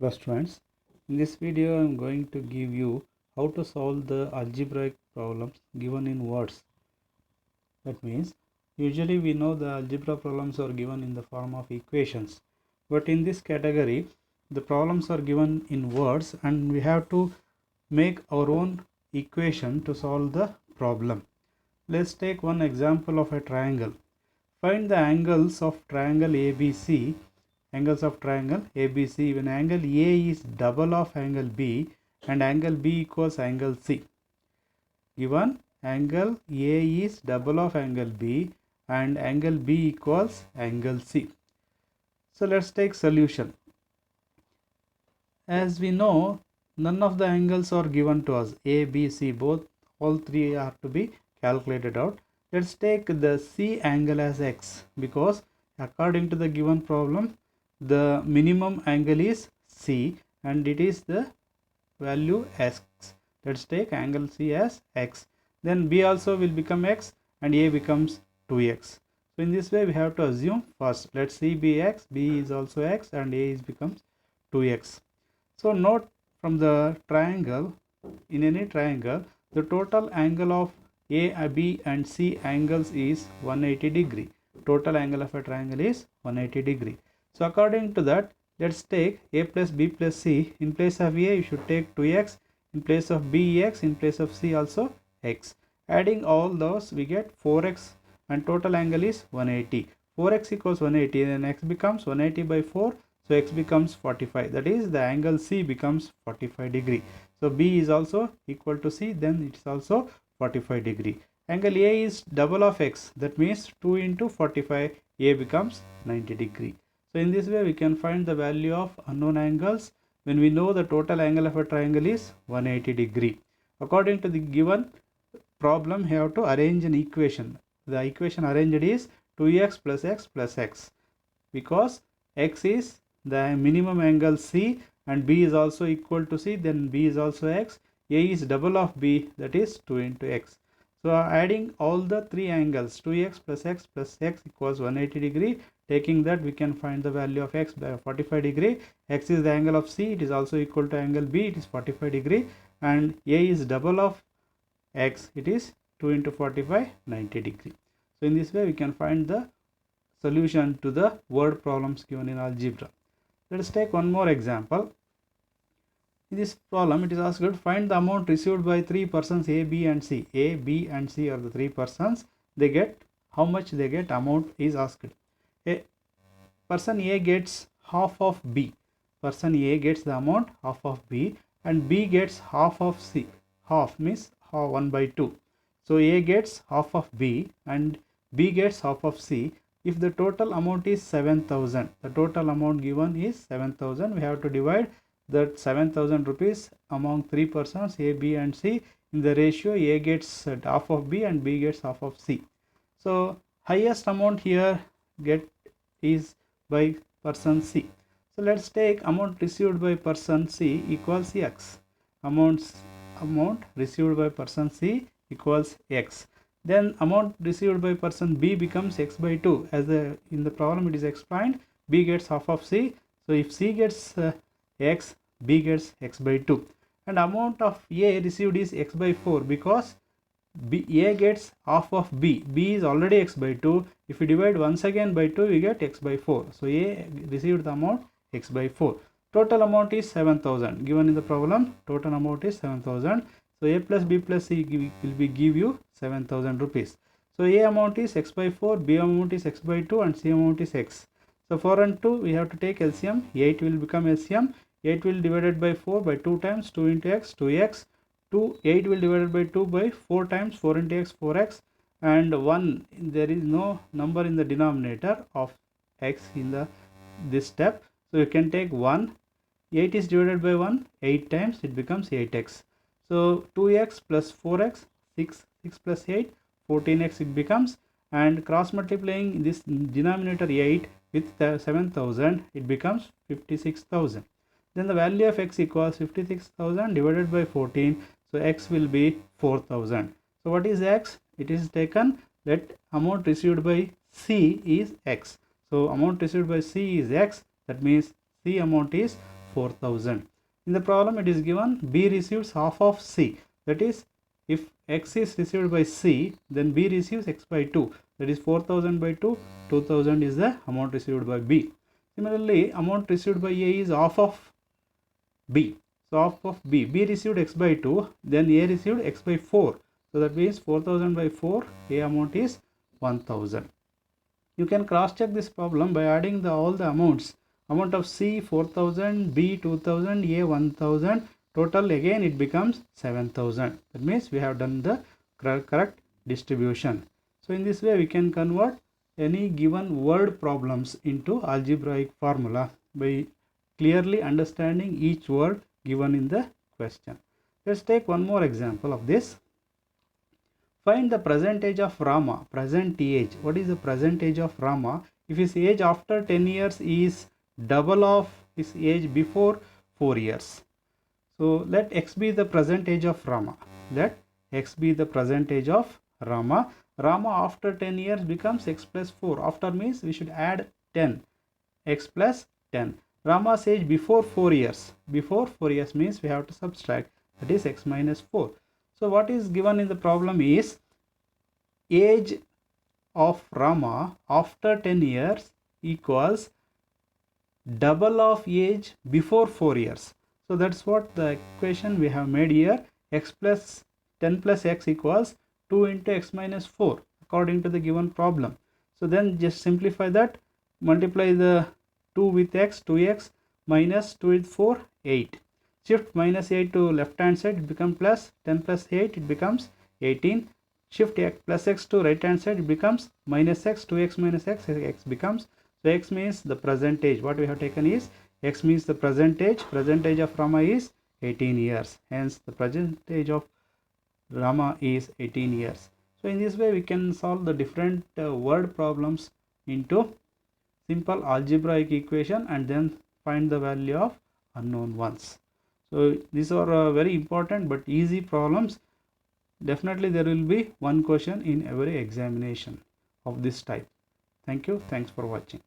Hello students, in this video I am going to give you how to solve the algebraic problems given in words. That means usually we know the algebra problems are given in the form of equations, but in this category the problems are given in words and we have to make our own equation to solve the problem. Let's take one example of a triangle. Find the angles of triangle ABC. Angles of triangle ABC when angle A is double of angle B and angle B equals angle C. Given angle A is double of angle B and angle B equals angle C. So let's take solution. As we know, none of the angles are given to us. A, B, C, all three are to be calculated out. Let's take the C angle as X because according to the given problem, the minimum angle is C and it is the value X. Let's take angle C as X. Then B also will become X and A becomes 2X. So in this way we have to assume first let C be X, B is also X and A becomes 2X. So note from the triangle, in any triangle, the total angle of A, B and C angles is 180 degree. Total angle of a triangle is 180 degree. So according to that, let's take A plus B plus C. In place of A, you should take 2x. In place of B, x. In place of C, also x. Adding all those, we get 4x and total angle is 180. 4x equals 180, then x becomes 180 by 4. So x becomes 45. That is, the angle C becomes 45 degree. So B is also equal to C, then it is also 45 degree. Angle A is double of x. That means 2 into 45, A becomes 90 degree. So in this way we can find the value of unknown angles when we know the total angle of a triangle is 180 degree. According to the given problem, you have to arrange an equation. The equation arranged is 2x plus x plus x because x is the minimum angle C and B is also equal to C, then B is also x. A is double of B, that is 2 into x. So adding all the three angles 2x plus x equals 180 degree. Taking that, we can find the value of x by 45 degree. X is the angle of C, it is also equal to angle B, it is 45 degree, and A is double of x, it is 2 into 45, 90 degree. So in this way we can find the solution to the word problems given in algebra. Let us take one more example. In this problem, it is asked to find the amount received by three persons A, B and C. A, B and C are the three persons. They get how much they get, amount is asked. A person A gets half of B. Person A gets the amount half of B and B gets half of C. Half means 1 by 2. So A gets half of B and B gets half of C. If the total amount is 7,000, the total amount given is 7,000. We have to divide that 7,000 rupees among three persons A, B and C in the ratio A gets half of B and B gets half of C. So highest amount here get is by person C. So let's take amount received by person C equals X. Amount received by person C equals X. Then amount received by person B becomes X by 2. As in the problem it is explained, B gets half of C. So if C gets X, B gets X by 2. And amount of A received is X by 4 because A gets half of B. B is already X by 2. If we divide once again by 2, we get X by 4. So A received the amount X by 4. Total amount is 7,000. Given in the problem, total amount is 7,000. So A plus B plus C will give you 7,000 rupees. So A amount is X by 4, B amount is X by 2 and C amount is X. So 4 and 2 we have to take LCM. 8 will become LCM. 8 will divided by 4 by 2 times 2 into x 2x. 8 will divided by 2 by 4 times 4 into x 4x, and 1, there is no number in the denominator of x in this step, so you can take 1. 8 is divided by 1 8 times, it becomes 8x. So 2x plus 4x 6 plus 8 14x it becomes, and cross multiplying this denominator 8 with 7,000 it becomes 56,000. Then the value of x equals 56,000 divided by 14. So x will be 4,000. So what is x? It is taken, let amount received by C is x. So amount received by C is x. That means C amount is 4000. In the problem it is given B receives half of C. That is, if X is received by C, then B receives X by 2. That is 4000 by 2, 2000 is the amount received by B. Similarly, amount received by A is half of B. So half of B. B received X by 2, then A received X by 4. So that means 4000 by 4, A amount is 1000. You can cross check this problem by adding all the amounts. Amount of C 4000, B 2000, A 1000. Total again it becomes 7000. That means we have done the correct distribution. So in this way we can convert any given word problems into algebraic formula by clearly understanding each word given in the question. Let's take one more example of this. Find the present age of Rama. Present age. What is the present age of Rama? If his age after 10 years is double of his age before 4 years. So let X be the present age of Rama. Let X be the present age of Rama. Rama after 10 years becomes X plus 4. After means we should add 10. X plus 10. Rama's age before 4 years. Before 4 years means we have to subtract. That is X minus 4. So what is given in the problem is age of Rama after 10 years equals double of age before 4 years. So that's what the equation we have made here. X plus 10 plus X equals 2 into X minus 4 according to the given problem. So then just simplify that. Multiply the 2 with X, 2X minus 2 with 4, 8. Shift minus 8 to left hand side, it becomes plus. 10 plus 8, it becomes 18. Shift X plus X to right hand side, it becomes minus X. 2X minus X, X becomes. So X means the present age. What we have taken is X means the present age. Present age of Rama is 18 years. Hence the present age of Rama is 18 years. So in this way we can solve the different word problems into simple algebraic equation and then find the value of unknown ones. So these are very important but easy problems. Definitely there will be one question in every examination of this type. Thank you. Thanks for watching.